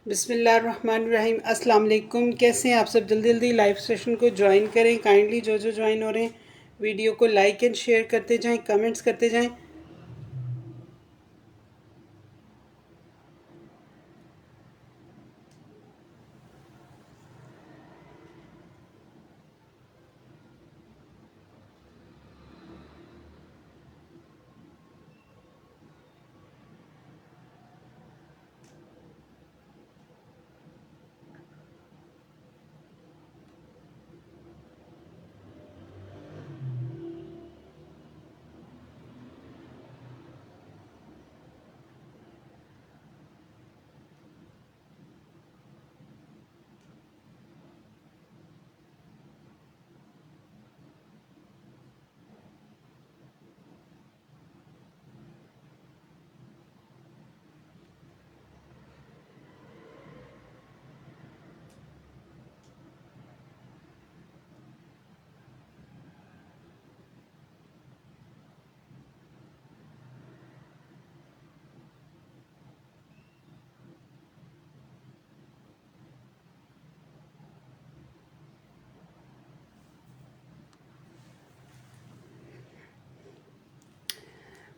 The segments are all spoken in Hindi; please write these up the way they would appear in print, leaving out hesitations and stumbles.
बिस्मिल्लाहिर्रहमानिर्रहीम। अस्सलाम वालेकुम। कैसे हैं आप सब? जल्दी जल्दी लाइव सेशन को ज्वाइन करें काइंडली। जो ज्वाइन हो रहे हैं वीडियो को लाइक एंड शेयर करते जाएं, कमेंट्स करते जाएं।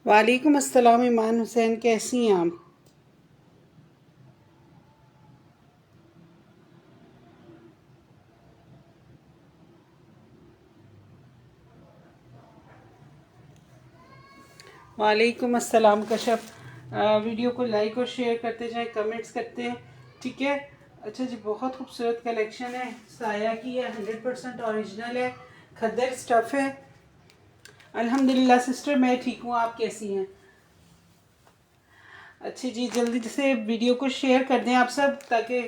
वालेकुम अस्सलाम ईमान हुसैन, कैसी हैं आप? वालेकुम अस्सलाम कशफ। वीडियो को लाइक और शेयर करते जाएं, कमेंट्स करते हैं, ठीक है। अच्छा जी, बहुत खूबसूरत कलेक्शन है साया की है, 100% ओरिजिनल है, खद्दर स्टफ़ है। अल्हम्दुलिल्लाह सिस्टर, मैं ठीक हूँ, आप कैसी हैं? अच्छी जी, जल्दी से वीडियो को शेयर कर दें आप सब, ताकि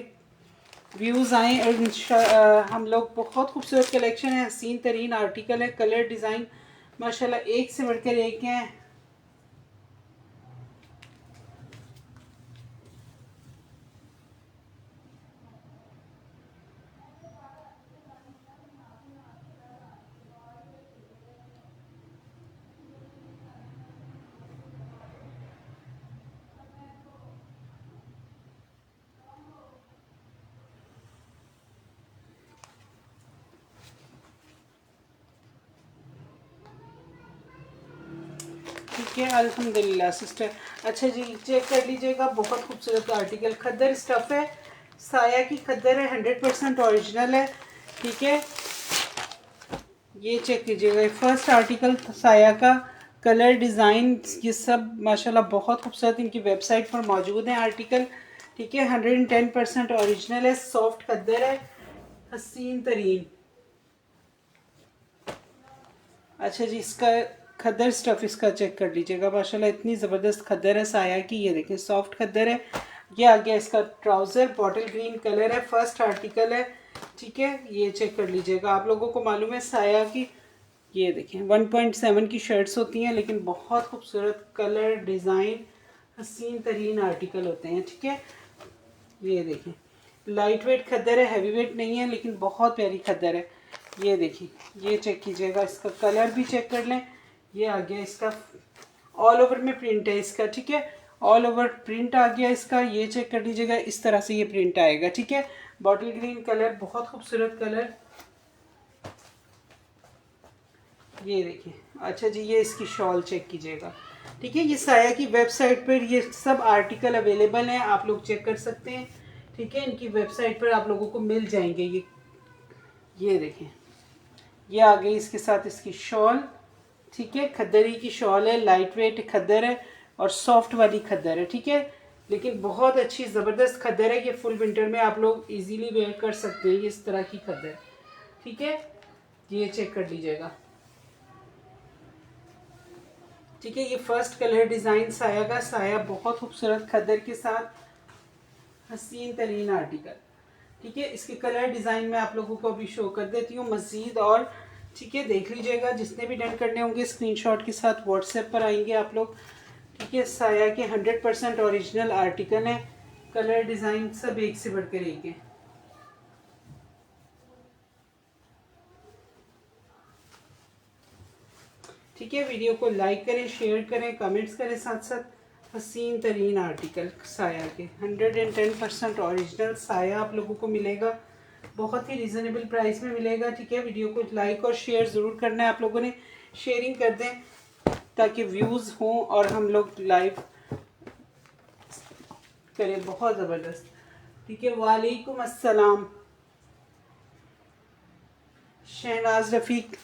व्यूज़ आएँ। और हम लोग बहुत खूबसूरत कलेक्शन है, हसीन तरीन आर्टिकल है, कलर डिज़ाइन माशाल्लाह एक से बढ़कर एक हैं। ठीक है, अल्हम्दुलिल्लाह सिस्टर। अच्छा जी, चेक कर लीजिएगा, बहुत खूबसूरत आर्टिकल खद्दर स्टफ़ है, साया की खद्दर है, 100% ओरिजिनल है, ठीक है। ये चेक कीजिएगा, ये फर्स्ट आर्टिकल साया का, कलर डिज़ाइन ये सब माशाल्लाह बहुत खूबसूरत इनकी वेबसाइट पर मौजूद हैं आर्टिकल, ठीक है। 110% ओरिजिनल है, सॉफ्ट खद्दर है, हसीन तरीन। अच्छा जी, इसका खद्दर स्टफ़ इसका चेक कर लीजिएगा, माशाल्लाह इतनी ज़बरदस्त खद्दर है साया की। ये देखें, सॉफ्ट खद्दर है। ये आ गया इसका ट्राउज़र, बॉटल ग्रीन कलर है, फर्स्ट आर्टिकल है, ठीक है। ये चेक कर लीजिएगा, आप लोगों को मालूम है साया की, ये देखें 1.7 की शर्ट्स होती हैं, लेकिन बहुत खूबसूरत कलर डिज़ाइन हसीन तरीन आर्टिकल होते हैं, ठीक है। ये देखें, लाइट वेट खद्दर है, हैवी वेट नहीं है, लेकिन बहुत प्यारी खद्दर है। ये देखिए, ये चेक कीजिएगा, इसका कलर भी चेक कर लें। ये आ गया इसका, ऑल ओवर में प्रिंट है इसका, ठीक है। ऑल ओवर प्रिंट आ गया इसका, ये चेक कर लीजिएगा, इस तरह से ये प्रिंट आएगा, ठीक है। बॉटल ग्रीन कलर, बहुत खूबसूरत कलर। ये देखिए, अच्छा जी, ये इसकी शॉल चेक कीजिएगा, ठीक है। ये साया की वेबसाइट पर ये सब आर्टिकल अवेलेबल हैं, आप लोग चेक कर सकते हैं, ठीक है। इनकी वेबसाइट पर आप लोगों को मिल जाएंगे। ये देखें, ये आ गई इसके साथ इसकी शॉल, ठीक है। खद्दरी की शॉल है, लाइट वेट खद्दर है और सॉफ्ट वाली खद्दर है, ठीक है। लेकिन बहुत अच्छी ज़बरदस्त खद्दर है, ये फुल विंटर में आप लोग इजीली वेयर कर सकते हैं, ये इस तरह की खद्दर, ठीक है। ये चेक कर लीजिएगा, ठीक है। ये फर्स्ट कलर डिज़ाइन साया का, साया बहुत खूबसूरत खद्दर के साथ हसीन तरीन आर्टिकल, ठीक है। इसके कलर डिज़ाइन मैं आप लोगों को अभी शो कर देती हूँ मज़ीद, और ठीक है, देख लीजिएगा। जिसने भी डन करने होंगे स्क्रीनशॉट के साथ व्हाट्सएप पर आएंगे आप लोग, ठीक है। साया के 100% ओरिजिनल आर्टिकल हैं, कलर डिज़ाइन सब एक से बढ़कर एक है। ठीक है, वीडियो को लाइक करें, शेयर करें, कमेंट्स करें साथ साथ। हसीन तरीन आर्टिकल साया के 110% ओरिजिनल साया आप लोगों को मिलेगा, बहुत ही रिजनेबल प्राइस में मिलेगा। ठीक है, वीडियो को लाइक और शेयर ज़रूर करना है आप लोगों ने, शेयरिंग कर दें ताकि व्यूज़ हों और हम लोग लाइव करें। बहुत ज़बरदस्त। ठीक है, वालेकुम अस्सलाम शहनाज रफ़ीक,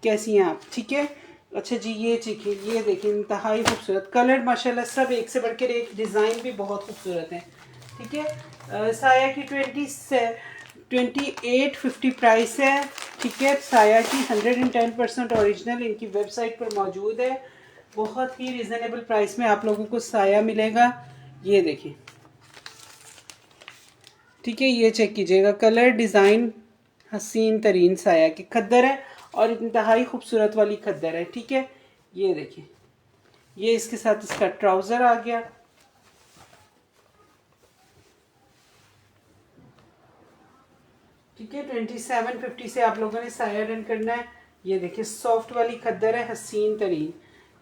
कैसी हैं आप? ठीक है, अच्छा जी, ये देखिए, ये देखिए इंतहाई खूबसूरत कलर माशाल्लाह, सब एक से बढ़कर एक, डिज़ाइन भी बहुत खूबसूरत है। ठीक है, साया की 2850 प्राइस है। ठीक है, साया की 110% ओरिजिनल इनकी वेबसाइट पर मौजूद है। बहुत ही रिजनेबल प्राइस में आप लोगों को साया मिलेगा। ये देखिए, ठीक है, ये चेक कीजिएगा, कलर डिज़ाइन हसीन तरीन साया की खद्दर है और इंतहाई खूबसूरत वाली खद्दर है। ठीक है, ये देखिए, ये इसके साथ इसका ट्राउज़र आ गया। ठीक है, 2750 से आप लोगों ने साया डन करना है। ये देखिए, सॉफ्ट वाली खद्दर है हसीन तरीन।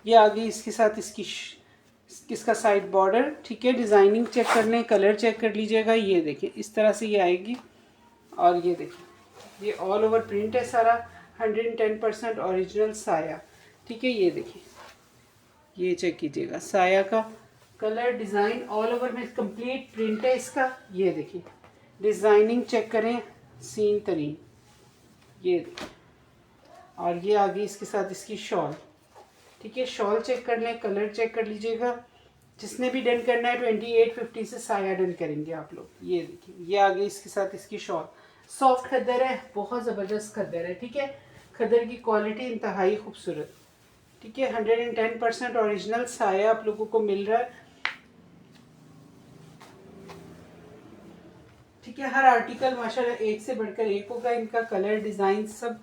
ये आ गई इसके साथ इसका साइड बॉर्डर। ठीक है, डिज़ाइनिंग चेक कर लें, कलर चेक कर लीजिएगा। ये देखिए, इस तरह से ये आएगी और ये देखिए, ये ऑल ओवर प्रिंट है सारा, 110% ओरिजिनल साया। ठीक है, ये देखिए, ये चेक कीजिएगा, साया का कलर डिज़ाइन ऑल ओवर में कंप्लीट प्रिंट है इसका। ये देखिए, डिज़ाइनिंग चेक करें, सीन तरीन। ये देखिए, और ये आ गई इसके साथ इसकी शॉल। ठीक है, शॉल चेक कर लें, कलर चेक कर लीजिएगा। जिसने भी डन करना है 2850 से साया डन करेंगे आप लोग। ये देखिए, ये आ गई इसके साथ इसकी शॉल। सॉफ्ट खद्दर है, बहुत ज़बरदस्त खद्दर है। ठीक है, खद्दर की क्वालिटी इंतहाई खूबसूरत। ठीक है, 110% ओरिजिनल साया आप लोगों को मिल रहा है। ठीक है, हर आर्टिकल माशाल्लाह एक से बढ़कर एक होगा। इनका कलर डिज़ाइन सब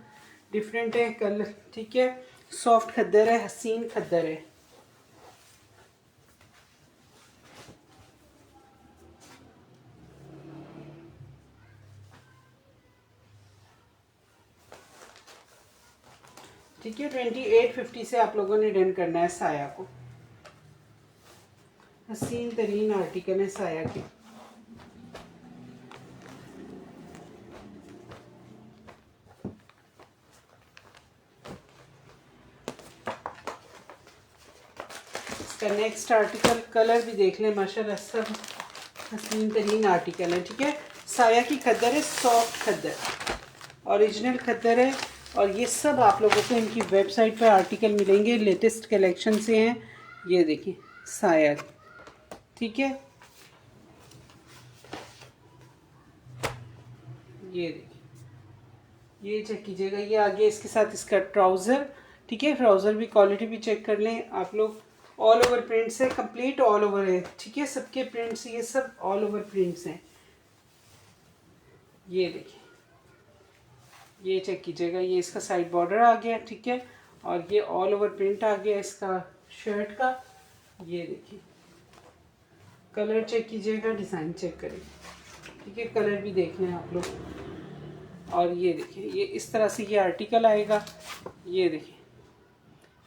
डिफरेंट है कलर। ठीक है, सॉफ्ट खद्दर है, हसीन खद्दर है। ठीक है, 2850 से आप लोगों ने डन करना है साया को। हसीन तरीन आर्टिकल है साया के। इसका नेक्स्ट आर्टिकल कलर भी देख लें, माशाल्लाह सब हसीन तरीन आर्टिकल है। ठीक है, साया की खद्दर है, सॉफ्ट खद्दर, ओरिजिनल खद्दर है। और ये सब आप लोगों को इनकी वेबसाइट पर आर्टिकल मिलेंगे, लेटेस्ट कलेक्शन से हैं। ये देखिए, साया। ठीक है, ये देखिए, ये चेक कीजिएगा, ये आगे इसके साथ इसका ट्राउज़र। ठीक है, ट्राउज़र भी क्वालिटी भी चेक कर लें आप लोग। ऑल ओवर प्रिंट्स है, कंप्लीट ऑल ओवर है। ठीक है, सबके प्रिंट्स ये सब ऑल ओवर प्रिंट्स हैं। ये देखिए, ये चेक कीजिएगा, ये इसका साइड बॉर्डर आ गया। ठीक है, और ये ऑल ओवर प्रिंट आ गया इसका शर्ट का। ये देखिए, कलर चेक कीजिएगा, डिज़ाइन चेक करें। ठीक है, कलर भी देख लें आप लोग। और ये देखिए, ये इस तरह से ये आर्टिकल आएगा। ये देखिए,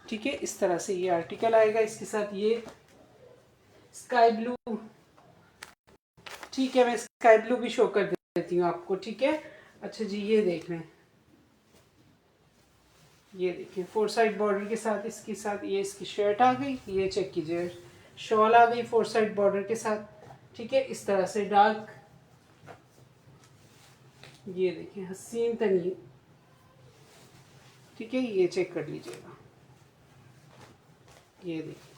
ठीक है, इस तरह से ये आर्टिकल आएगा, इसके साथ ये स्काई ब्लू। ठीक है, मैं स्काई ब्लू भी शो कर देती हूँ आपको। ठीक है, अच्छा जी, ये देख लें, ये देखिए, 4 साइड बॉर्डर के साथ इसके साथ ये इसकी शर्ट आ गई। ये चेक कीजिए, शॉल आ गई 4 साइड बॉर्डर के साथ। ठीक है, इस तरह से डार्क। ये देखिए, हसीन तनी। ठीक है, ये चेक कर लीजिएगा, ये देखिए।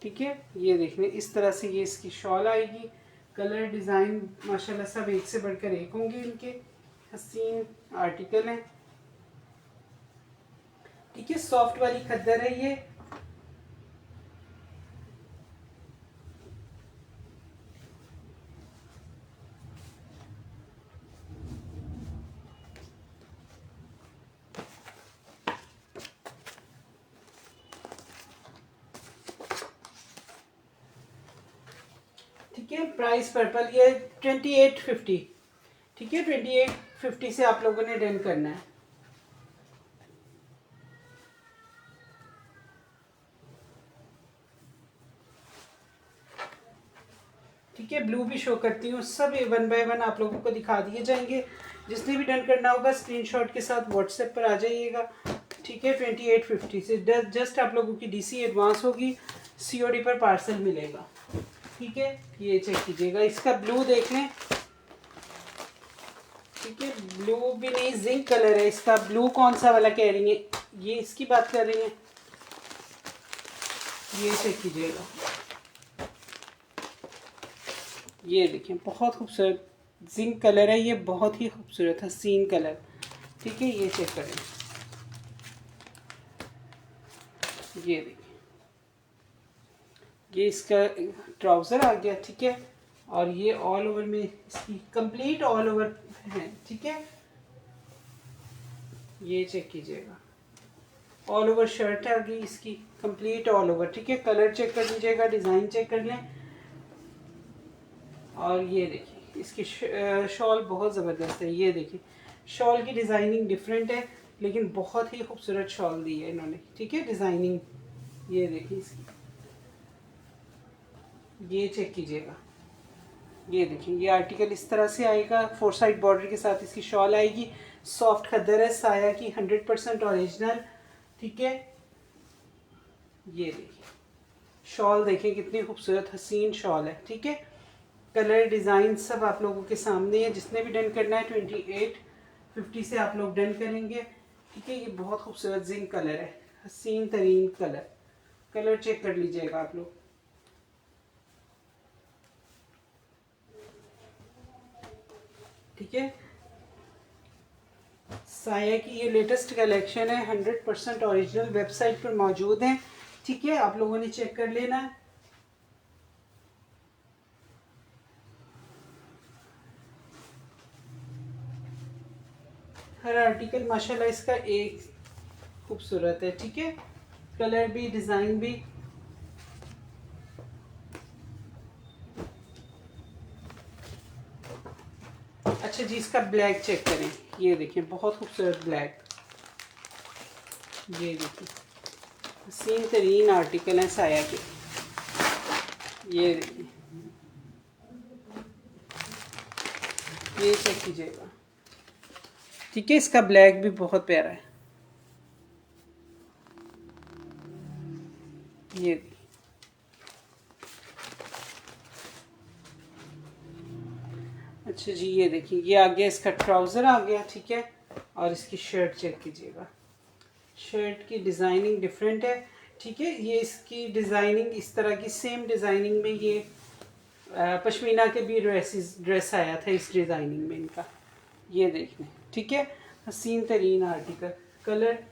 ठीक है, ये देख लें, इस तरह से ये इसकी शॉल आएगी। कलर डिज़ाइन माशाल्लाह सब एक से बढ़कर एक होंगे इनके, हसीन आर्टिकल हैं। ठीक है, सॉफ्ट वाली खद्दर है ये। ठीक है, प्राइस पर्पल ये 2850। ठीक है, 2850 से आप लोगों ने डन करना है। ठीक है। ब्लू भी शो करती हूँ, सब 1 बाय 1 आप लोगों को दिखा दिए जाएंगे। जिसने भी डन करना होगा स्क्रीनशॉट के साथ व्हाट्सएप पर आ जाइएगा, ठीक है। 2850 से जस्ट आप लोगों की डीसी एडवांस होगी, सीओडी पर पार्सल मिलेगा, ठीक है। ये चेक कीजिएगा, इसका ब्लू देख लें, ठीक है। ब्लू भी नहीं, जिंक कलर है इसका। ब्लू कौन सा वाला कह रही है, ये इसकी बात कर रही है, ये चेक कीजिएगा। ये देखिए बहुत खूबसूरत जिंक कलर है, ये बहुत ही खूबसूरत हसीन कलर, ठीक है। ये चेक करें, ये देखिए, ये इसका ट्राउज़र आ गया, ठीक है। और ये ऑल ओवर में इसकी कंप्लीट ऑल ओवर है, ठीक है। ये चेक कीजिएगा, ऑल ओवर शर्ट आ गई इसकी कंप्लीट ऑल ओवर, ठीक है। कलर चेक कर लीजिएगा, डिज़ाइन चेक कर लें। और ये देखिए इसकी शॉल बहुत ज़बरदस्त है, ये देखिए शॉल की डिज़ाइनिंग डिफरेंट है, लेकिन बहुत ही खूबसूरत शॉल दी है इन्होंने, ठीक है। डिज़ाइनिंग ये देखिए इसकी, ये चेक कीजिएगा, ये देखिए ये आर्टिकल इस तरह से आएगा, 4 साइड बॉर्डर के साथ इसकी शॉल आएगी। सॉफ्ट खद्दर है, साया की 100% ओरिजिनल, ठीक है। ये देखिए शॉल देखिए कितनी खूबसूरत हसीन शॉल है, ठीक है। कलर डिज़ाइन सब आप लोगों के सामने है। जिसने भी डन करना है 2850 से आप लोग डन करेंगे, ठीक है। ये बहुत खूबसूरत जिंक कलर है, हसीन तरीन कलर। कलर चेक कर लीजिएगा आप लोग, ठीक है। साया की ये लेटेस्ट कलेक्शन है, 100% ओरिजिनल, वेबसाइट पर मौजूद है, ठीक है। आप लोगों ने चेक कर लेना है। हर आर्टिकल माशाल्लाह इसका एक खूबसूरत है, ठीक है। कलर भी डिज़ाइन भी। अच्छा जी, इसका ब्लैक चेक करें, ये देखिए बहुत खूबसूरत ब्लैक, ये देखिए हसीन तरीन आर्टिकल है साया के, ये देखिए, ये चेक कीजिएगा, ठीक है। इसका ब्लैक भी बहुत प्यारा है, ये अच्छा जी, ये देखिए ये आ गया इसका ट्राउज़र आ गया, ठीक है। और इसकी शर्ट चेक कीजिएगा, शर्ट की डिज़ाइनिंग डिफरेंट है, ठीक है। ये इसकी डिज़ाइनिंग इस तरह की सेम डिज़ाइनिंग में ये पश्मीना के भी ड्रेस आया था इस डिज़ाइनिंग में इनका, ये देखने, ठीक है। हसीन तरीन आर्टिकल, कलर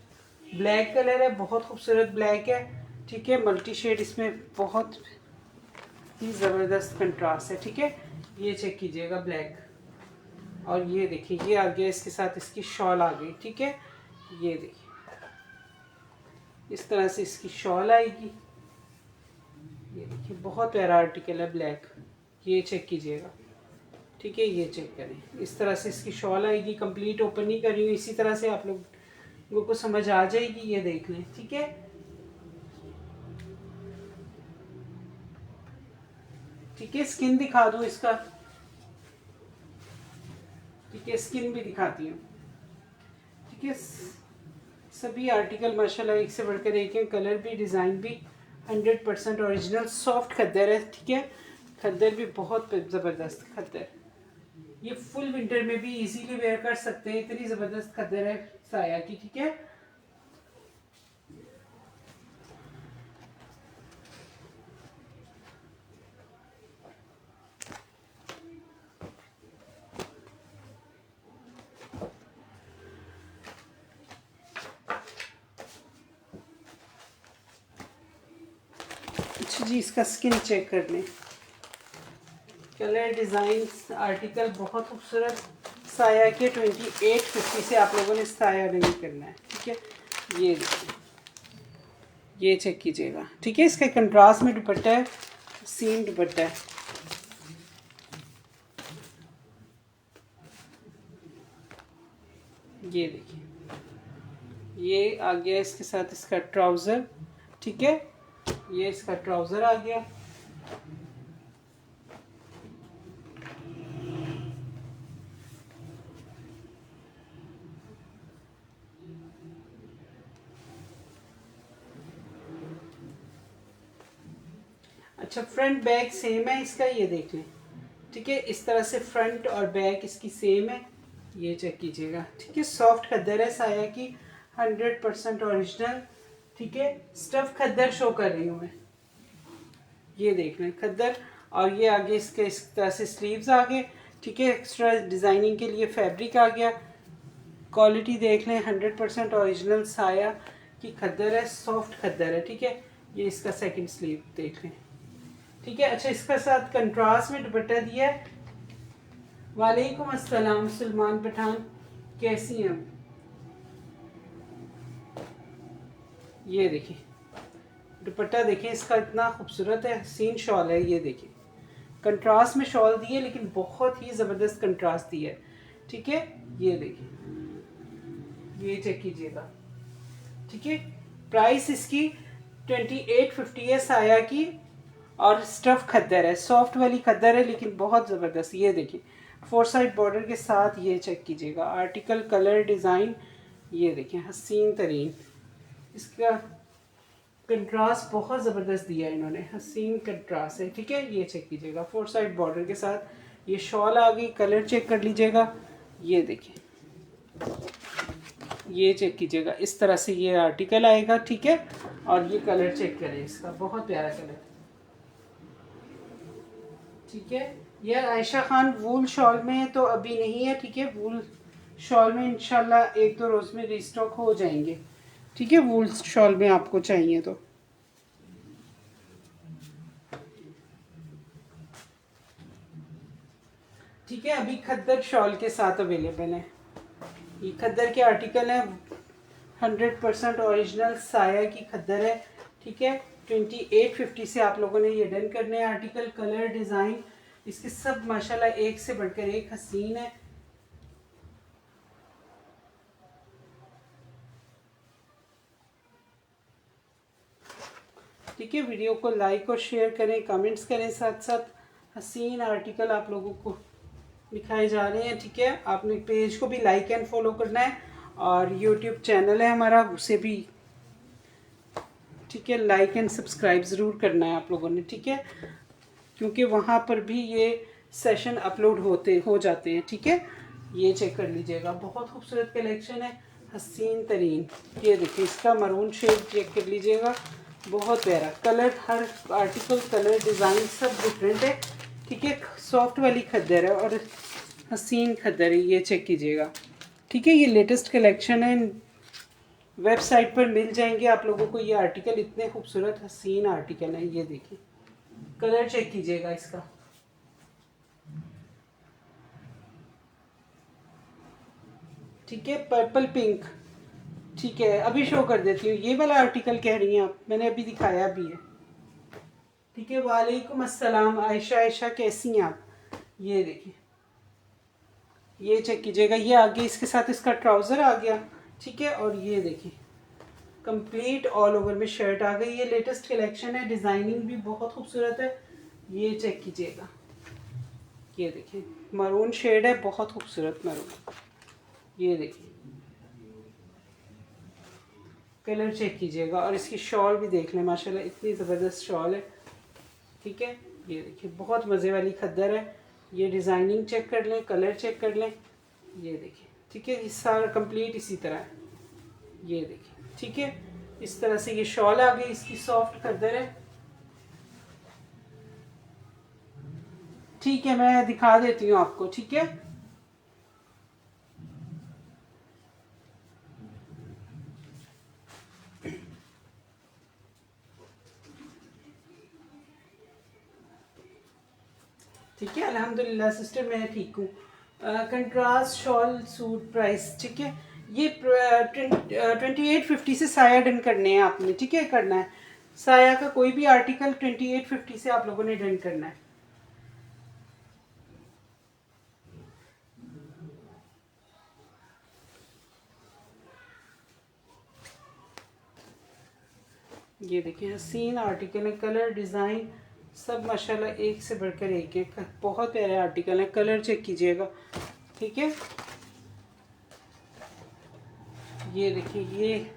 ब्लैक कलर है, बहुत खूबसूरत ब्लैक है, ठीक है। मल्टी शेड इसमें बहुत ही ज़बरदस्त कंट्रास्ट है, ठीक है। ये चेक कीजिएगा ब्लैक। और ये देखिए ये आ गया इसके साथ इसकी शॉल आ गई, ठीक है। ये देखिए इस तरह से इसकी शॉल आएगी, ये देखिए बहुत प्यारा आर्टिकल है ब्लैक, ये चेक कीजिएगा, ठीक है। ये चेक करें, इस तरह से इसकी शॉल आएगी, कंप्लीट ओपन नहीं कर रही हूँ, इसी तरह से आप लोगों को समझ आ जाएगी, ये देख लें, ठीक है। ठीक है, स्किन दिखा दूँ इसका, ठीक है, स्किन भी दिखाती हूँ, ठीक है। सभी आर्टिकल माशाल्लाह एक से बढ़कर एक है, कलर भी डिज़ाइन भी 100% ओरिजिनल, सॉफ्ट खद्दर है, ठीक है। खद्दर भी बहुत ज़बरदस्त खद्दर, ये फुल विंटर में भी इजीली वेयर कर सकते हैं, इतनी ज़बरदस्त खद्दर है साया की, ठीक है। अच्छा जी, इसका स्किन चेक कर लें, कलर डिज़ाइन आर्टिकल बहुत खूबसूरत, साया के 2850 से आप लोगों ने साया नहीं करना है, ठीक है। ये देखिए, ये चेक कीजिएगा, ठीक है। इसका कंट्रास्ट में दुपट्टा है, सीम दुपट्टा है, ये देखिए ये आ गया इसके साथ इसका ट्राउज़र, ठीक है। ये इसका ट्राउज़र आ गया, अच्छा फ्रंट बैक सेम है इसका, ये देख लें। ठीक है, इस तरह से फ्रंट और बैक इसकी सेम है, ये चेक कीजिएगा। ठीक है, सॉफ्ट खद्दर है साया की, 100% ओरिजिनल। ठीक है, स्टफ खद्दर शो कर रही हूँ मैं, ये देख लें खद्दर। और ये आगे इसके इस तरह से स्लीव्स आ गए। ठीक है, एक्स्ट्रा डिज़ाइनिंग के लिए फैब्रिक आ गया। क्वालिटी देख लें, 100% ओरिजिनल साया की खद्दर है, सॉफ्ट खद्दर है। ठीक है, ये इसका सेकंड स्लीव देख लें। ठीक है, अच्छा इसका साथ कंट्रास्ट में दुपट्टा दिया है। वालेकुम अस्सलाम सलमान पठान, कैसी हैं? ये देखिए दुपट्टा देखिए इसका, इतना खूबसूरत है, हसीन शॉल है। ये देखिए कंट्रास्ट में शॉल दी है, लेकिन बहुत ही ज़बरदस्त कंट्रास्ट दिया है। ठीक है, ये देखिए, ये चेक कीजिएगा। ठीक है, प्राइस इसकी 2850 है साया की, और स्टफ खद्दर है, सॉफ्ट वाली खद्दर है, लेकिन बहुत ज़बरदस्त। ये देखिए 4 साइड बॉर्डर के साथ, ये चेक कीजिएगा। आर्टिकल, कलर, डिज़ाइन, ये देखिए हसीन तरीन। इसका कंट्रास्ट बहुत ज़बरदस्त दिया है इन्होंने, हसीन कंट्रास्ट है। ठीक है, ये चेक कीजिएगा 4 साइड बॉर्डर के साथ। ये शॉल आ गई, कलर चेक कर लीजिएगा। ये देखिए, ये चेक कीजिएगा, इस तरह से ये आर्टिकल आएगा। ठीक है, और ये कलर चेक करें इसका, बहुत प्यारा कलर। ठीक है, ये आयशा खान वूल शॉल में तो अभी नहीं है। ठीक है, वूल शॉल में इंशाल्लाह 1-2 रोज़ में रीस्टॉक हो जाएंगे। ठीक है, वूल शॉल में आपको चाहिए तो। ठीक है, अभी खद्दर शॉल के साथ अवेलेबल है। ये खद्दर के आर्टिकल हैं, 100% ओरिजिनल साया की खद्दर है। ठीक है, 2850 से आप लोगों ने ये डन करने हैं। आर्टिकल, कलर, डिज़ाइन इसके सब माशाल्लाह एक से बढ़कर एक हसीन है। ठीक है, वीडियो को लाइक और शेयर करें, कमेंट्स करें, साथ साथ हसीन आर्टिकल आप लोगों को दिखाए जा रहे हैं। ठीक है, आपने पेज को भी लाइक एंड फॉलो करना है, और यूट्यूब चैनल है हमारा, उसे भी ठीक है लाइक एंड सब्सक्राइब ज़रूर करना है आप लोगों ने। ठीक है, क्योंकि वहाँ पर भी ये सेशन अपलोड हो जाते हैं। ठीक है, ये चेक कर लीजिएगा, बहुत खूबसूरत कलेक्शन है, हसीन तरीन। ये देखिए इसका मरून शेड चेक कर लीजिएगा, बहुत प्यारा कलर, हर आर्टिकल, कलर, डिज़ाइन सब डिफरेंट है। ठीक है, सॉफ्ट वाली खद्दर है और हसीन खद्दर है, ये चेक कीजिएगा। ठीक है, ये लेटेस्ट कलेक्शन है, वेबसाइट पर मिल जाएंगे आप लोगों को ये आर्टिकल, इतने खूबसूरत हसीन आर्टिकल है। ये देखिए कलर चेक कीजिएगा इसका। ठीक है, पर्पल पिंक। ठीक है, अभी शो कर देती हूँ, ये वाला आर्टिकल कह रही हैं आप, मैंने अभी दिखाया भी है। ठीक है, वालेकुम अस्सलाम आयशा, आयशा कैसी हैं आप? ये देखिए, ये चेक कीजिएगा, ये आगे इसके साथ इसका ट्राउज़र आ गया। ठीक है, और ये देखिए कंप्लीट ऑल ओवर में शर्ट आ गई। ये लेटेस्ट कलेक्शन है, डिज़ाइनिंग भी बहुत खूबसूरत है, ये चेक कीजिएगा। ये देखिए मरून शेड है, बहुत खूबसूरत मरून। ये देखिए कलर चेक कीजिएगा, और इसकी शॉल भी देख लें, माशाल्लाह इतनी ज़बरदस्त शॉल है। ठीक है, ये देखिए बहुत मज़े वाली खद्दर है। ये डिज़ाइनिंग चेक कर लें, कलर चेक कर लें, ये देखिए। ठीक है, ये सारा कंप्लीट इसी तरह है, ये देखिए। ठीक है, इस तरह से ये शॉल आ गई, इसकी सॉफ्ट खद्दर है। ठीक है, मैं दिखा देती हूँ आपको। ठीक है, ठीक है, अल्हम्दुलिल्लाह सिस्टर मैं ठीक हूँ। कंट्रास्ट शॉल सूट प्राइस, ठीक है, ये 2850 से साया डन करने हैं आपने। ठीक है, करना है साया का कोई भी आर्टिकल 2850 से आप लोगों ने डन करना है। ये देखिए हसीन आर्टिकल है, कलर, डिज़ाइन सब माशाल्लाह एक से बढ़कर एक है, बहुत प्यारे आर्टिकल है। कलर चेक कीजिएगा। ठीक है, ये देखिए, ये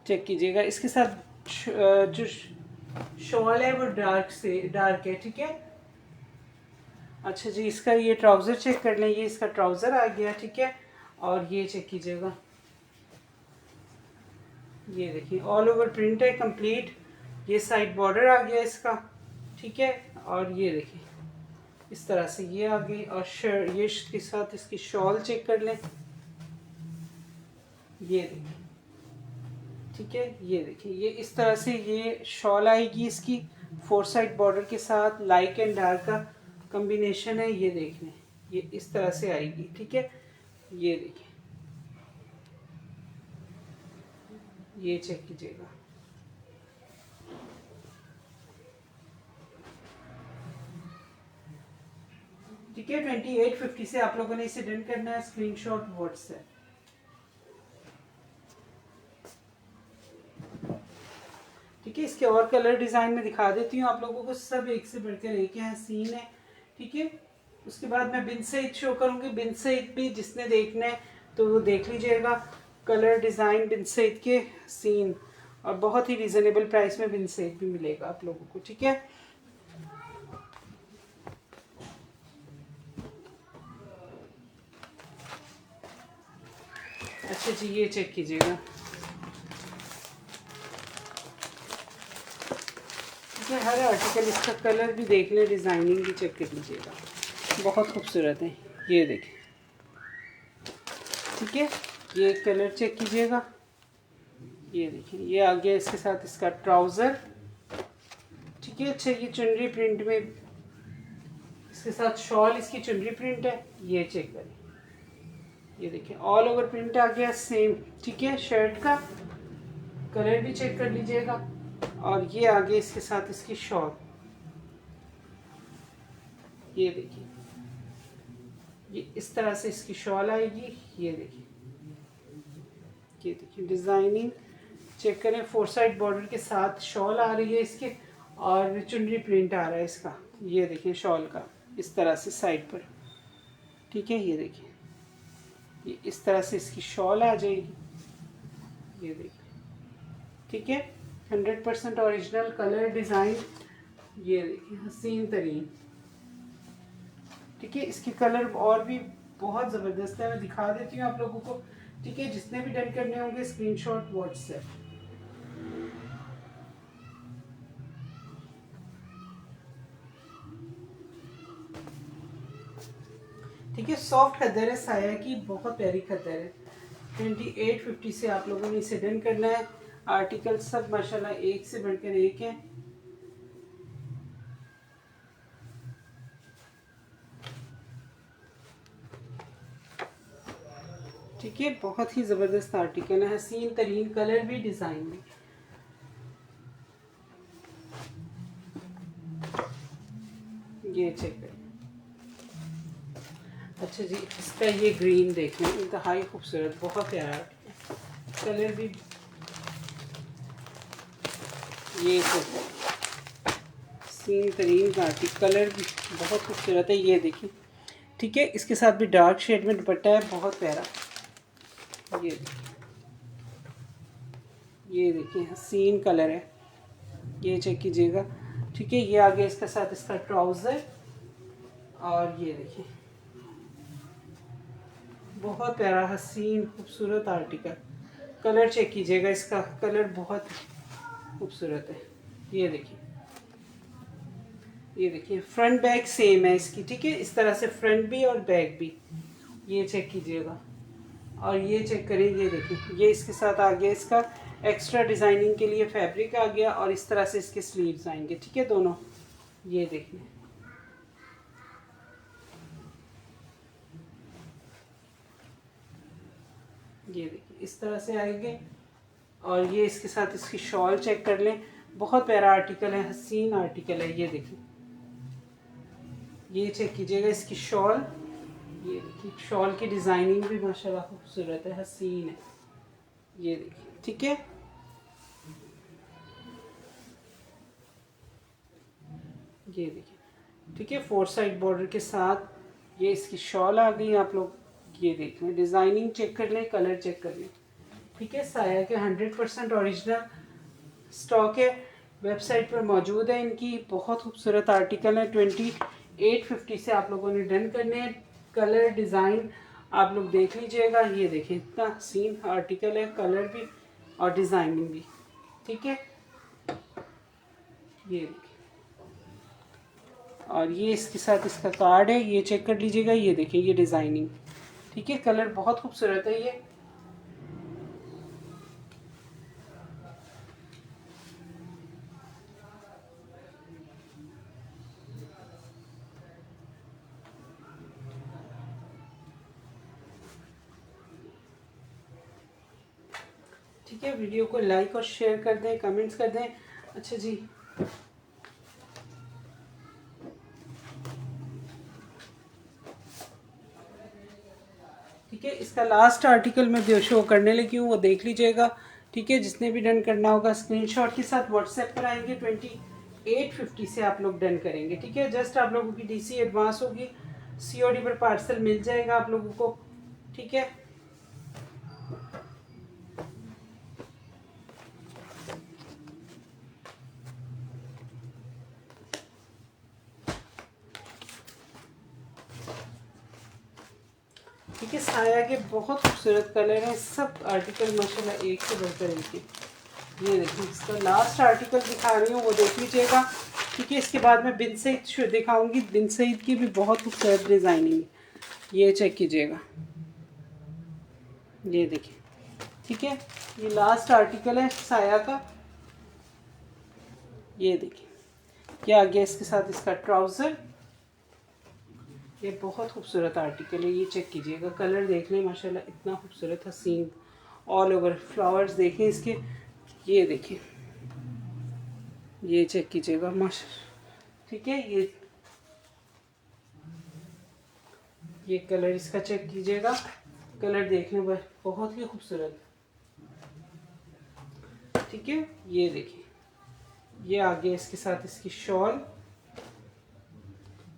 चेक कीजिएगा, इसके साथ जो शॉल है वो डार्क है, ठीक है। अच्छा जी, इसका ये ट्राउज़र चेक कर लें, ये इसका ट्राउज़र आ गया, ठीक है। और ये चेक कीजिएगा, ये देखिए ऑल ओवर प्रिंट है कंप्लीट। ये साइड बॉर्डर आ गया इसका, ठीक है। और ये देखिए इस तरह से ये आ गई। और ये के साथ इसकी शॉल चेक कर लें, ये देखिए, ठीक है। ये देखिए ये इस तरह से ये शॉल आएगी इसकी, 4 साइड बॉर्डर के साथ लाइट एंड डार्क का कॉम्बिनेशन है। ये देख लें, ये इस तरह से आएगी, ठीक है। ये देखिए, ये चेक कीजिएगा, ठीक है। 2850 से आप लोगों ने इसे डन करना है, स्क्रीनशॉट व्हाट्सएप। ठीक है, इसके और कलर डिज़ाइन में दिखा देती हूँ आप लोगों को, सब एक से बढ़कर एक है, हसीन है, ठीक है। उसके बाद मैं बिन सईद शो करूँगी। बिन सईद भी जिसने देखना है तो वो देख लीजिएगा, कलर डिज़ाइन बिन सईद के सीन, और बहुत ही रिजनेबल प्राइस में बिन सईद भी मिलेगा आप लोगों को, ठीक है। अच्छा जी, ये चेक कीजिएगा, ठीक है। हर आर्टिकल इसका कलर भी देख लें, डिज़ाइनिंग भी चेक कर लीजिएगा, बहुत खूबसूरत है। ये देखिए, ठीक है। ये कलर चेक कीजिएगा, ये देखिए ये आ गया इसके साथ इसका ट्राउज़र, ठीक है। अच्छा, ये चुनरी प्रिंट में इसके साथ शॉल, इसकी चुनरी प्रिंट है, ये चेक करें, ये देखिए ऑल ओवर प्रिंट आ गया सेम, ठीक है। शर्ट का कलर भी चेक कर लीजिएगा। और ये आ गया इसके साथ इसकी शॉल, ये देखिए ये इस तरह से इसकी शॉल आएगी। ये देखिए, ये देखिए डिज़ाइनिंग चेक करें, 4 साइड बॉर्डर के साथ शॉल आ रही है इसके, और चुनरी प्रिंट आ रहा है इसका। ये देखिए शॉल का इस तरह से साइड पर, ठीक है। ये देखिए ये इस तरह से इसकी शॉल आ जाएगी, ये देखिए, ठीक है। 100% ओरिजिनल कलर डिज़ाइन, ये देखिए हसीन तरीन, ठीक है। इसके कलर और भी बहुत ज़बरदस्त है, मैं दिखा देती हूँ आप लोगों को, ठीक है। जितने भी डन करने होंगे स्क्रीनशॉट व्हाट्सएप। ठीक है, सॉफ्ट खद्दर है, साया की बहुत प्यारी खद्दर है। 2850 से आप लोगों ने इसे डन करना है। आर्टिकल सब माशाल्लाह एक से बढ़कर एक है। ठीक है, बहुत ही ज़बरदस्त आर्टिकल है, हसीन तरीन कलर भी डिज़ाइन भी। ये चेक करें। अच्छा जी, इसका ये ग्रीन देखें, इंतहाई खूबसूरत, बहुत प्यारा कलर भी। ये सीन तरीन का कलर भी बहुत खूबसूरत है, ये देखिए, ठीक है। इसके साथ भी डार्क शेड में दुपट्टा है, बहुत प्यारा। ये देखिए, ये देखिए हसीन कलर है, ये चेक कीजिएगा, ठीक है। ये आ गया इसके साथ इसका ट्राउज़र, और ये देखिए बहुत प्यारा हसीन खूबसूरत आर्टिकल। कलर चेक कीजिएगा, इसका कलर बहुत खूबसूरत है। ये देखिए, ये देखिए फ्रंट बैक सेम है इसकी, ठीक है। इस तरह से फ्रंट भी और बैक भी, ये चेक कीजिएगा। और ये चेक करें, ये देखिए ये इसके साथ आ गया इसका एक्स्ट्रा डिज़ाइनिंग के लिए फैब्रिक आ गया, और इस तरह से इसके स्लीव्स आएंगे, ठीक है, दोनों। ये देखिए, ये देखिए इस तरह से आएंगे। और ये इसके साथ इसकी शॉल चेक कर लें, बहुत प्यारा आर्टिकल है, हसीन आर्टिकल है। ये देखिए, ये चेक कीजिएगा इसकी शॉल, ये देखिए शॉल की डिज़ाइनिंग भी माशाल्लाह खूबसूरत है, हसीन है। ये देखिए, ठीक है। ये देखिए, ठीक है, 4 साइड बॉर्डर के साथ ये इसकी शॉल आ गई। आप लोग ये देख लें, डिज़ाइनिंग चेक कर लें, कलर चेक कर लें, ठीक है। साया के 100% ओरिजिनल स्टॉक है। वेबसाइट पर मौजूद है इनकी। बहुत खूबसूरत आर्टिकल है। 2850 से आप लोगों ने डन करने हैं। कलर डिज़ाइन आप लोग देख लीजिएगा। ये देखिए इतना हसीन आर्टिकल है, कलर भी और डिज़ाइनिंग भी। ठीक है, ये देखिए, और ये इसके साथ इसका कार्ड है, ये चेक कर लीजिएगा। ये देखिए ये डिज़ाइनिंग। ठीक है, कलर बहुत खूबसूरत है ये। ठीक है, वीडियो को लाइक और शेयर कर दें, कमेंट्स कर दें। अच्छा जी, ठीक है, इसका लास्ट आर्टिकल मैं जो शो करने लगी हूँ वो देख लीजिएगा। ठीक है, जिसने भी डन करना होगा स्क्रीनशॉट के साथ व्हाट्सएप पर आएंगे। 2850 से आप लोग डन करेंगे। ठीक है, जस्ट आप लोगों की डीसी एडवांस होगी, सीओडी पर पार्सल मिल जाएगा आप लोगों को। ठीक है, ठीक है, साया के बहुत खूबसूरत कलर हैं। सब आर्टिकल माशाल्लाह एक से बढ़कर एक। ये देखिए, इसका लास्ट आर्टिकल दिखा रही हूँ वो देख लीजिएगा। ठीक है, इसके बाद मैं बिन सईद दिखाऊंगी। बिन सईद की भी बहुत खूबसूरत डिज़ाइनिंग है, ये चेक कीजिएगा। ये देखिए, ठीक है, ये लास्ट आर्टिकल है साया का। ये देखिए, ये आ गया इसके साथ इसका ट्राउज़र। ये बहुत खूबसूरत आर्टिकल है, ये चेक कीजिएगा। कलर देख लें माशाल्लाह, इतना खूबसूरत हसीन ऑल ओवर फ्लावर्स देखें इसके। ये देखिए, ये चेक कीजिएगा माशा। ठीक है, ये कलर इसका चेक कीजिएगा। कलर देखने पर बहुत ही खूबसूरत। ठीक है, ये देखिए, ये आ गया इसके साथ इसकी शॉल।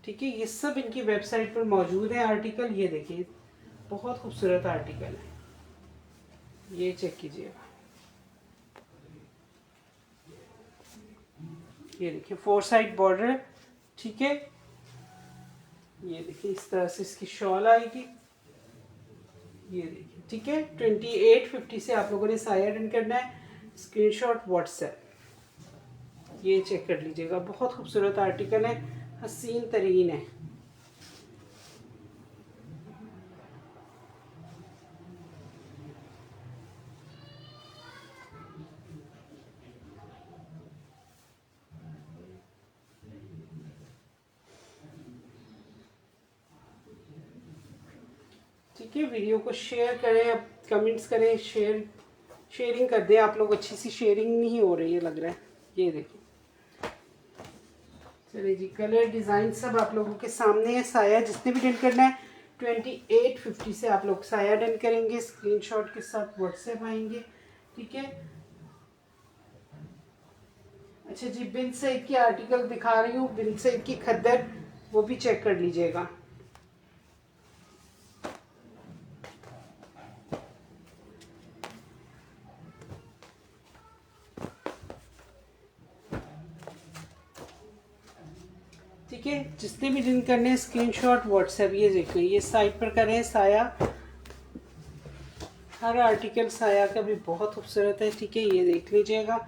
ठीक है, ये सब इनकी वेबसाइट पर मौजूद है आर्टिकल। ये देखिए, बहुत खूबसूरत आर्टिकल है, ये चेक कीजिएगा। ये देखिए, 4 साइड बॉर्डर। ठीक है, ये देखिए इस तरह से इसकी शॉल आएगी। ये देखिए, ठीक है, 2850 से आप लोगों ने साया डन करना है। स्क्रीनशॉट व्हाट्सएप, ये चेक कर लीजिएगा। बहुत खूबसूरत आर्टिकल है, हसीन तरीन है। ठीक है, वीडियो को शेयर करें, अब कमेंट्स करें, शेयरिंग कर दें आप लोग। अच्छी सी शेयरिंग नहीं हो रही है लग रहा है। ये देखिए, चलिए जी, कलर डिज़ाइन सब आप लोगों के सामने है। साया जिसने भी डन करना है 2850 से आप लोग साया डन करेंगे। स्क्रीनशॉट के साथ व्हाट्सएप आएंगे। ठीक है, अच्छा जी, बिन सईद की आर्टिकल दिखा रही हूँ। बिन सईद की खद्दर, वो भी चेक कर लीजिएगा। ठीक है, जिसने भी डन करने हैं स्क्रीनशॉट व्हाट्सएप, ये देखें, ये साइड पर करें। साया, हर आर्टिकल साया का भी बहुत खूबसूरत है। ठीक है, ये देख लीजिएगा,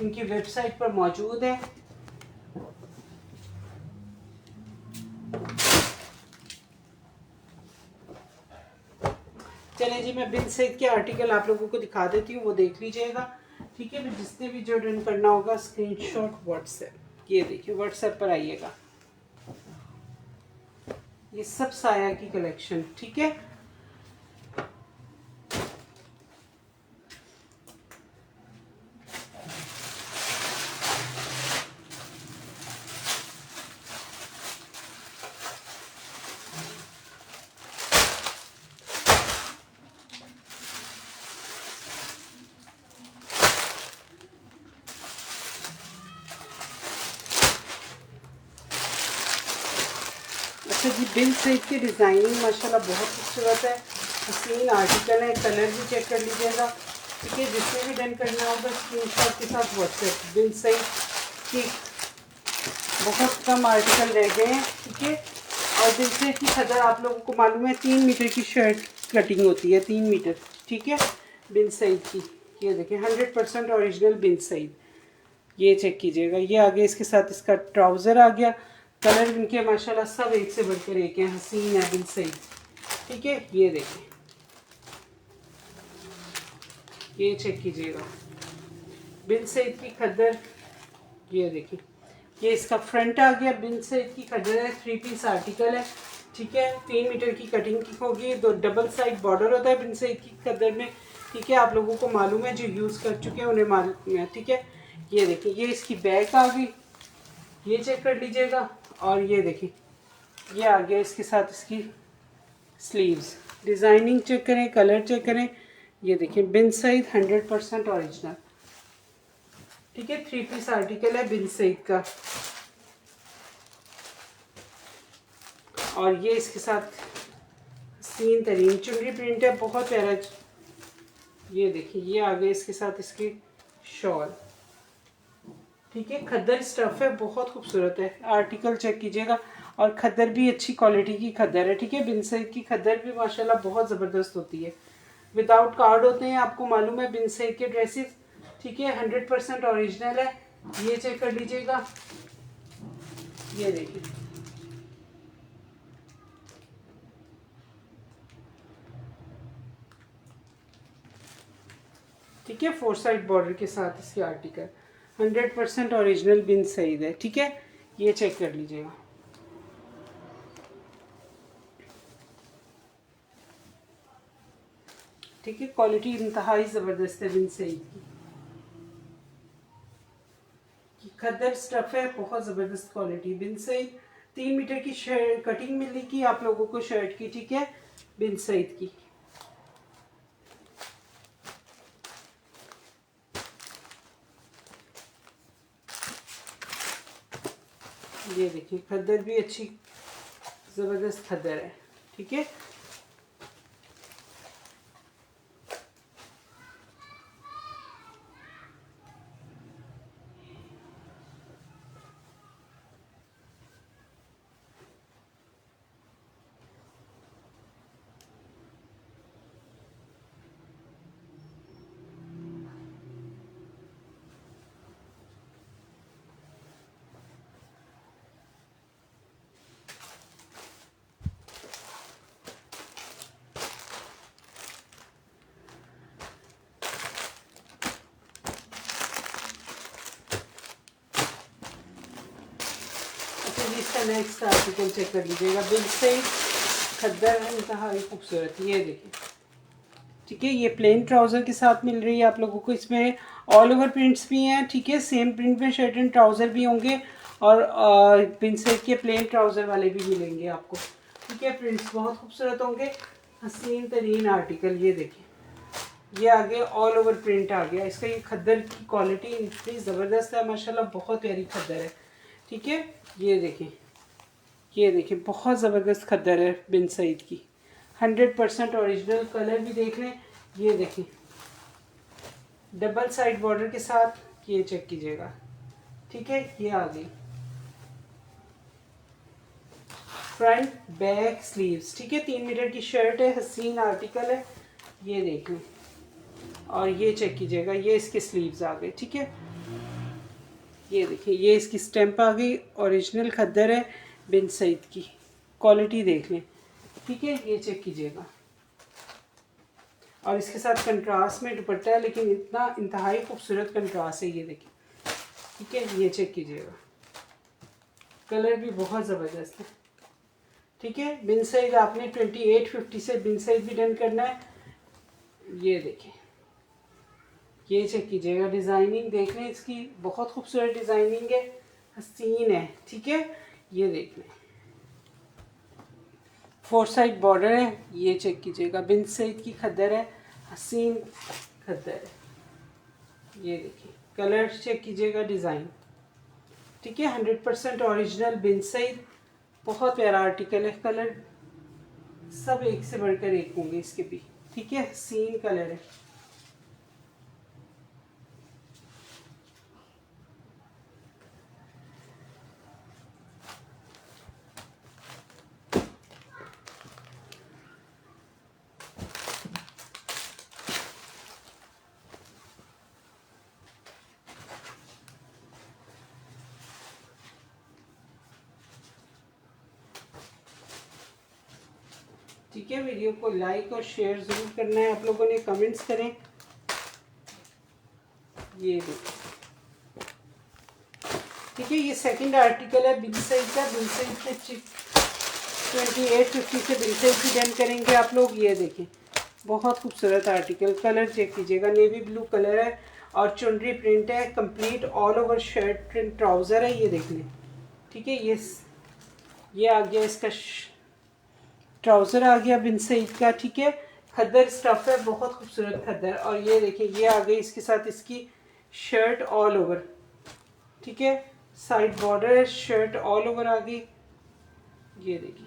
इनकी वेबसाइट पर मौजूद है। चलिए जी, मैं बिन सईद के आर्टिकल आप लोगों को दिखा देती हूँ, वो देख लीजिएगा। ठीक है, जिसने भी जो डन करना होगा स्क्रीनशॉट व्हाट्सएप, ये देखिए व्हाट्सएप पर आइएगा। ये सब साया की कलेक्शन। ठीक है, अच्छा जी, बिन सईद की डिज़ाइनिंग माशाल्लाह बहुत खूबसूरत है, हसीन आर्टिकल है। कलर भी चेक कर लीजिएगा। ठीक है, जिसने भी डन करना होगा स्क्रीनशॉट के साथ व्हाट्सएप। बिन सईद कि बहुत कम आर्टिकल रह गए हैं, ठीक है। और बिन सईद की खदर आप लोगों को मालूम है 3 मीटर की शर्ट कटिंग होती है, 3 मीटर, ठीक है, बिन सईद की। ये देखिए 100% ओरिजिनल बिन सईद। ये चेक कीजिएगा, ये आगे इसके साथ इसका ट्राउज़र आ गया। कलर इनके माशाल्लाह सब एक से बढ़कर एक है, हसीन है बिन सईद, ठीक है। ये देखिए, ये चेक कीजिएगा बिन सईद की खद्दर। ये देखिए, ये इसका फ्रंट आ गया, बिन सईद की खद्दर है, 3 पीस आर्टिकल है, ठीक है। 3 मीटर की कटिंग की होगी, 2 डबल साइड बॉर्डर होता है बिन सईद की खद्दर में, ठीक है। आप लोगों को मालूम है, जो यूज़ कर चुके हैं उन्हें मालूम है, ठीक है। ये देखिए, ये इसकी बैक आ गई, ये चेक कर लीजिएगा। और ये देखिए, ये आ गया इसके साथ इसकी स्लीव्स। डिज़ाइनिंग चेक करें, कलर चेक करें। ये देखिए बिन सईद 100% ओरिजिनल, ठीक है। 3 पीस आर्टिकल है बिन सईद का। और ये इसके साथ सीन तरीन चुनरी प्रिंट है, बहुत प्यारा। ये देखिए, ये आ गया इसके साथ इसकी शॉल, ठीक है। खद्दर स्टफ है, बहुत खूबसूरत है, आर्टिकल चेक कीजिएगा। और खद्दर भी अच्छी क्वालिटी की खद्दर है, ठीक है। बिन सईद की खद्दर भी माशाल्लाह बहुत ज़बरदस्त होती है, विदाउट कार्ड होते हैं, आपको मालूम है बिन सईद के ड्रेसेस, ठीक है। 100% ओरिजिनल है, ये चेक कर लीजिएगा। ये देखिए, ठीक है, 4 साइड बॉर्डर के साथ इसके आर्टिकल 100% ओरिजिनल बिन सईद है, ठीक है। ये चेक कर लीजिएगा। ठीक है, क्वालिटी इंतहाई ज़बरदस्त है बिन सईद की। खद्दर स्टफ है, बहुत ज़बरदस्त क्वालिटी। बिन सईद 3 मीटर की शर्ट कटिंग मिलेगी आप लोगों को शर्ट की, ठीक है, बिन सईद की। ये देखिए, खद्दर भी अच्छी ज़बरदस्त खद्दर है, ठीक है। इसका नेक्स्ट आर्टिकल चेक कर लीजिएगा, बिन सईद खद्दर है, इंतहाई खूबसूरत। ये देखिए, ठीक है, ये प्लेन ट्राउज़र के साथ मिल रही है आप लोगों को। इसमें ऑल ओवर प्रिंट्स भी हैं, ठीक है, सेम प्रिंट में शर्ट एंड ट्राउज़र भी होंगे। और बिन सईद के प्लेन ट्राउज़र वाले भी मिलेंगे आपको, ठीक है। प्रिंट्स बहुत खूबसूरत होंगे, हसीन तरीन आर्टिकल। ये देखिए, ये आगे ऑल ओवर प्रिंट आ गया इसका। ये खद्दर की क्वालिटी इतनी ज़बरदस्त है माशाल्लाह, बहुत प्यारी खद्दर है, ठीक है। ये देखें, ये देखिए, बहुत ज़बरदस्त खद्दर है बिन सईद की, 100% ओरिजिनल। कलर भी देख लें, ये देखें, डबल साइड बॉर्डर के साथ, ये चेक कीजिएगा, ठीक है। ये आ गई फ्रंट बैक स्लीव्स, ठीक है। 3 मीटर की शर्ट है, हसीन आर्टिकल है, ये देख लें। और ये चेक कीजिएगा, ये इसके स्लीव्स आ गए, ठीक है। ये देखिए, ये इसकी स्टैंप आ गई, ओरिजिनल खद्दर है बिन सईद की, क्वालिटी देख लें, ठीक है। ये चेक कीजिएगा। और इसके साथ कंट्रास्ट में दुपट्टा है, लेकिन इतना इंतहाई खूबसूरत कंट्रास्ट है, ये देखिए, ठीक है। ये चेक कीजिएगा, कलर भी बहुत ज़बरदस्त है, ठीक है। बिन सईद आपने 2850 से बिन सईद भी डन करना है। ये देखिए, ये चेक कीजिएगा, डिज़ाइनिंग देख लें इसकी, बहुत खूबसूरत डिज़ाइनिंग है, हसीन है, ठीक है। ये देख लें, 4 साइड बॉर्डर है, ये चेक कीजिएगा, बिन सईद की खद्दर है, हसीन खद्दर है। ये देखिए, कलर चेक कीजिएगा, डिज़ाइन, ठीक है। 100% ओरिजिनल बिन सईद, बहुत प्यारा आर्टिकल है। कलर सब एक से बढ़कर एक होंगे इसके भी, ठीक है, हसीन कलर है। ठीक है, वीडियो को लाइक और शेयर ज़रूर करना है आप लोगों ने, कमेंट्स करें। ये देखिए, ठीक है, ये सेकंड आर्टिकल है बिन सईद का। बिन सईद से 2850 से बिन सईद की डन करेंगे आप लोग। ये देखें, बहुत खूबसूरत आर्टिकल, कलर चेक कीजिएगा, नेवी ब्लू कलर है और चुनरी प्रिंट है, complete all over shirt print trouser है। ये देख लें, ठीक है, ये आ गया इसका ट्राउज़र आ गया बिन सईद का। ठीक है, खद्दर स्टफ़ है, बहुत खूबसूरत खद्दर। और ये देखिए, ये आ गई इसके साथ इसकी शर्ट ऑल ओवर। ठीक है, साइड बॉर्डर है, शर्ट ऑल ओवर आ गई। ये देखिए,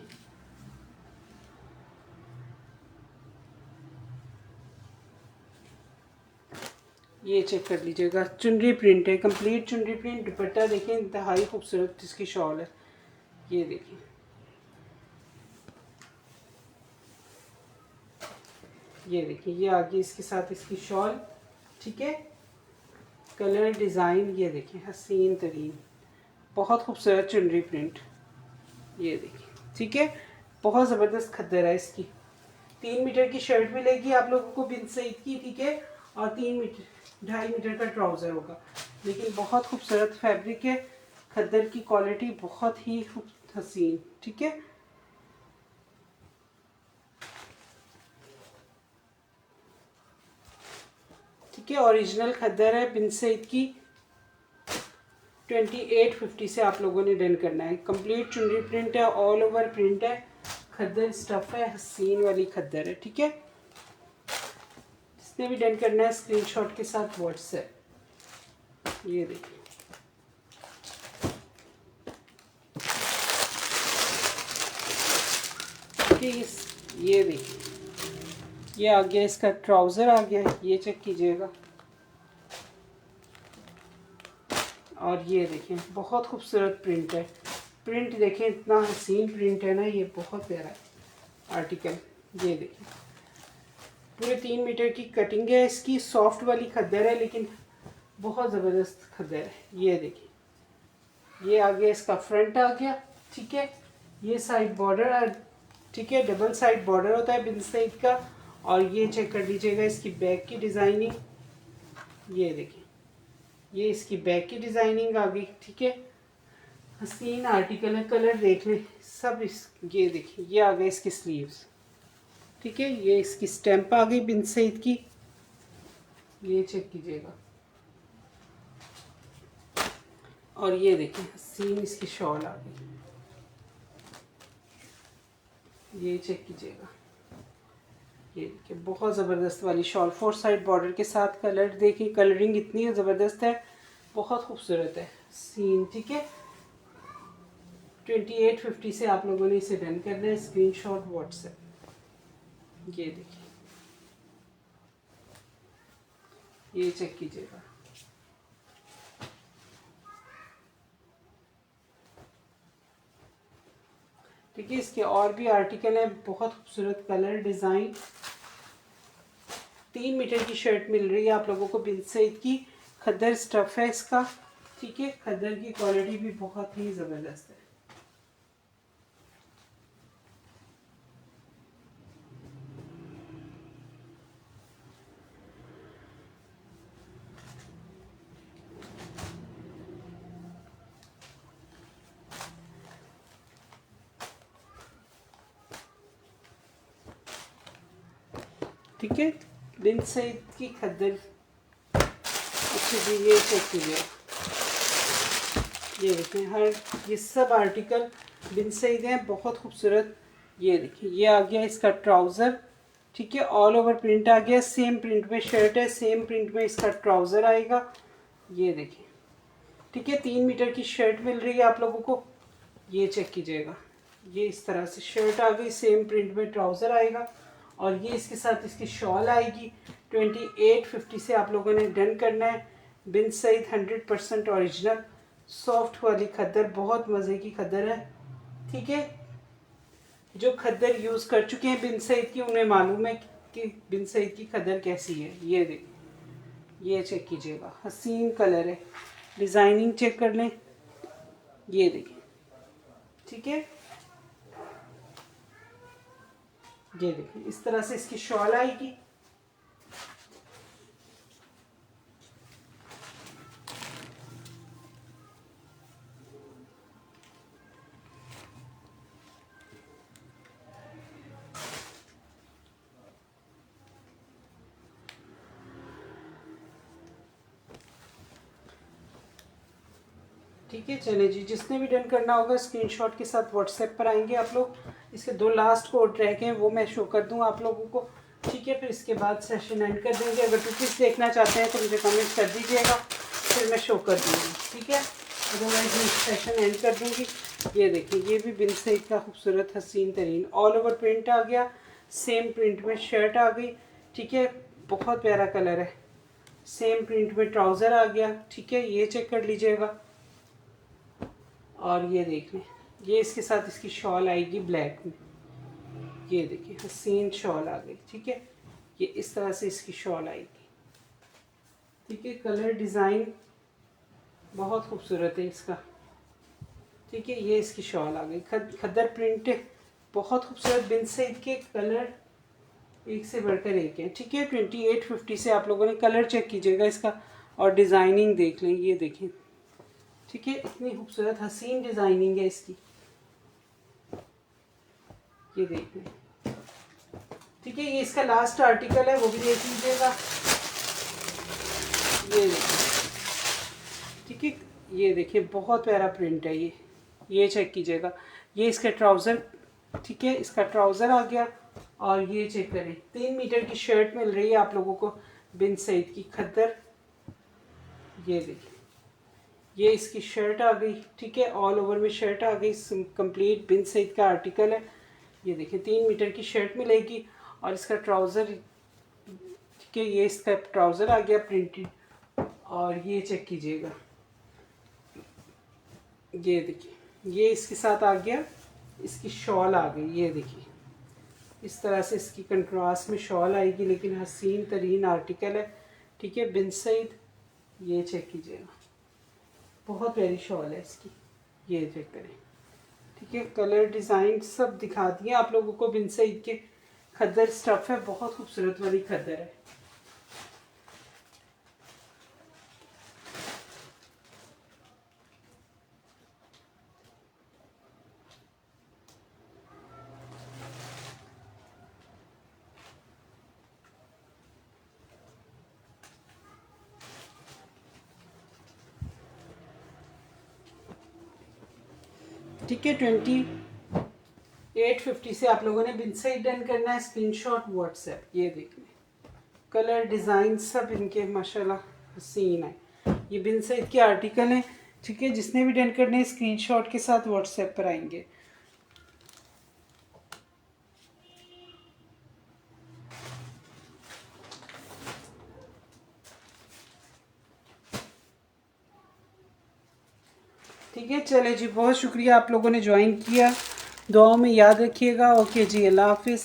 ये चेक कर लीजिएगा, चुनरी प्रिंट है, कंप्लीट चुनरी प्रिंट। दुपट्टा देखें, इंतहाई खूबसूरत इसकी शॉल है। ये देखिए, ये देखिए, ये आ गई इसके साथ इसकी शॉल। ठीक है, कलर डिज़ाइन ये देखिए, हसीन तरीन, बहुत खूबसूरत चुनरी प्रिंट। ये देखिए, ठीक है, बहुत ज़बरदस्त खद्दर है इसकी। 3 मीटर की शर्ट मिलेगी आप लोगों को बिन सईद की। ठीक है, और 2.5 मीटर का ट्राउज़र होगा, लेकिन बहुत खूबसूरत फैब्रिक है, खद्दर की क्वालिटी बहुत ही हसीन। ठीक है, ठीक है, ओरिजिनल खद्दर है बिन सईद की। 2850 से आप लोगों ने डन करना है। कंप्लीट चुनरी प्रिंट है, ऑल ओवर प्रिंट है, खद्दर स्टफ़ है, हसीन वाली खद्दर है। ठीक है, जिसने भी डन करना है स्क्रीनशॉट के साथ व्हाट्सएप। ये देखिए, ये देखिए, ये आ गया इसका ट्राउज़र आ गया, ये चेक कीजिएगा। और ये देखें, बहुत खूबसूरत प्रिंट है, प्रिंट देखें, इतना हसीन प्रिंट है ना, ये बहुत प्यारा आर्टिकल। ये देखें, पूरे 3 मीटर की कटिंग है इसकी, सॉफ्ट वाली खद्दर है, लेकिन बहुत ज़बरदस्त खद्दर है। ये देखिए, ये आ गया इसका फ्रंट आ गया। ठीक है, ये साइड बॉर्डर, ठीक है, डबल साइड बॉर्डर होता है बिन सईद का। और ये चेक कर लीजिएगा इसकी बैक की डिज़ाइनिंग। ये देखिए, ये इसकी बैक की डिज़ाइनिंग आ गई। ठीक है, हसीन आर्टिकल है, कलर देख लें सब ये देखिए, ये आ गए इसकी स्लीव्स। ठीक है, ये इसकी स्टैंप आ गई बिन सईद की, ये चेक कीजिएगा। और ये देखिए, हसीन इसकी शॉल आ गई, ये चेक कीजिएगा। ये देखिए, बहुत ज़बरदस्त वाली शॉल, 4 साइड बॉर्डर के साथ। कलर देखिए, कलरिंग इतनी ज़बरदस्त है, बहुत खूबसूरत है सीन। ठीक है, 2850 से आप लोगों ने इसे डन करना है, स्क्रीनशॉट व्हाट्सएप। ये देखिए, ये चेक कीजिएगा। ठीक है, इसके और भी आर्टिकल हैं, बहुत खूबसूरत कलर डिज़ाइन। 3 मीटर की शर्ट मिल रही है आप लोगों को बिन सईद की, खद्दर स्टफ़ है इसका। ठीक है, खद्दर की क्वालिटी भी बहुत ही ज़बरदस्त है। ठीक है, बिन सईद की खद्दर। अच्छा जी, ये चेक कीजिए, ये देखें, ये सब आर्टिकल बिन सईद हैं, बहुत खूबसूरत। ये देखिए, ये आ गया इसका ट्राउज़र। ठीक है, ऑल ओवर प्रिंट आ गया, सेम प्रिंट में शर्ट है, सेम प्रिंट में इसका ट्राउज़र आएगा। ये देखिए, ठीक है, 3 मीटर की शर्ट मिल रही है आप लोगों को। ये चेक कीजिएगा, ये इस तरह से शर्ट आ गई, सेम प्रिंट में ट्राउज़र आएगा। और ये इसके साथ इसकी शॉल आएगी। 2850 से आप लोगों ने डन करना है। बिन सईद 100% ओरिजिनल सॉफ्ट वाली खद्दर, बहुत मज़े की खद्दर है। ठीक है, जो खद्दर यूज़ कर चुके हैं बिन सईद की, उन्हें मालूम है कि बिन सईद की खद्दर कैसी है। ये देखिए, ये चेक कीजिएगा, हसीन कलर है, डिज़ाइनिंग चेक कर लें। ये देखिए, ठीक है, ये देखिए इस तरह से इसकी शॉल आएगी। ठीक है, चले जी, जिसने भी डन करना होगा स्क्रीनशॉट के साथ व्हाट्सएप पर आएंगे आप लोग। इसके 2 लास्ट कोड रह गए हैं, वो मैं शो कर दूँ आप लोगों को। ठीक है, फिर इसके बाद सेशन एंड कर देंगे। अगर 2 पीस देखना चाहते हैं तो मुझे कमेंट कर दीजिएगा, फिर मैं शो कर दूँगी। ठीक है, अदरवाइज मैं सेशन एंड कर दूँगी। ये देखिए, ये भी बिन सईद का खूबसूरत हसीन तरीन ऑल ओवर प्रिंट आ गया। सेम प्रिंट में शर्ट आ गई। ठीक है, बहुत प्यारा कलर है। सेम प्रिंट में ट्राउज़र आ गया। ठीक है, ये चेक कर लीजिएगा। और ये देख लें, ये इसके साथ इसकी शॉल आएगी ब्लैक में। ये देखिए हसीन शॉल आ गई। ठीक है, ये इस तरह से इसकी शॉल आएगी। ठीक है, कलर डिज़ाइन बहुत खूबसूरत है इसका। ठीक है, ये इसकी शॉल आ गई। खद्दर प्रिंट बहुत खूबसूरत। बिन सईद के कलर एक से बढ़कर एक है। ठीक है, 2850 से आप लोगों ने कलर चेक कीजिएगा इसका और डिज़ाइनिंग देख लें। ये देखें, ठीक है, इतनी खूबसूरत हसीन डिज़ाइनिंग है इसकी। ये देख लें। ठीक है, ये इसका लास्ट आर्टिकल है, वो भी देख लीजिएगा। ये देखिए, ठीक है, ये देखिए बहुत प्यारा प्रिंट है ये चेक कीजिएगा। ये इसका ट्राउज़र, ठीक है, इसका ट्राउज़र आ गया। और ये चेक करें, 3 मीटर की शर्ट मिल रही है आप लोगों को बिन सईद की खद्दर। ये देखिए, ये इसकी शर्ट आ गई। ठीक है, ऑल ओवर में शर्ट आ गई। कंप्लीट बिन सईद का आर्टिकल है। ये देखिए 3 मीटर की शर्ट मिलेगी और इसका ट्राउज़र, ठीक है, ये इसका ट्राउज़र आ गया प्रिंटेड। और ये चेक कीजिएगा, ये देखिए, ये इसके साथ आ गया। इसकी शॉल आ गई। ये देखिए इस तरह से इसकी कंट्रास्ट में शॉल आएगी, लेकिन हसीन तरीन आर्टिकल है। ठीक है, बिन सईद, ये चेक कीजिएगा, बहुत प्यारी शॉल है इसकी। ये चेक करें। ठीक है, कलर डिज़ाइन सब दिखा दिए आप लोगों को। बिन सईद के खद्दर स्टफ़ है, बहुत खूबसूरत वाली खद्दर है। ठीक है, 2850 से आप लोगों ने बिन सईद डन करना है। Screenshot WhatsApp. ये देख लें, कलर डिज़ाइन सब इनके माशाल्लाह हसीन है। ये बिन सईद के आर्टिकल हैं। ठीक है, जिसने भी डन करने स्क्रीनशॉट के साथ व्हाट्सएप पर आएंगे। ठीक है, चले जी, बहुत शुक्रिया आप लोगों ने ज्वाइन किया। दुआओं में याद रखिएगा। ओके जी, अल्लाह हाफिज़।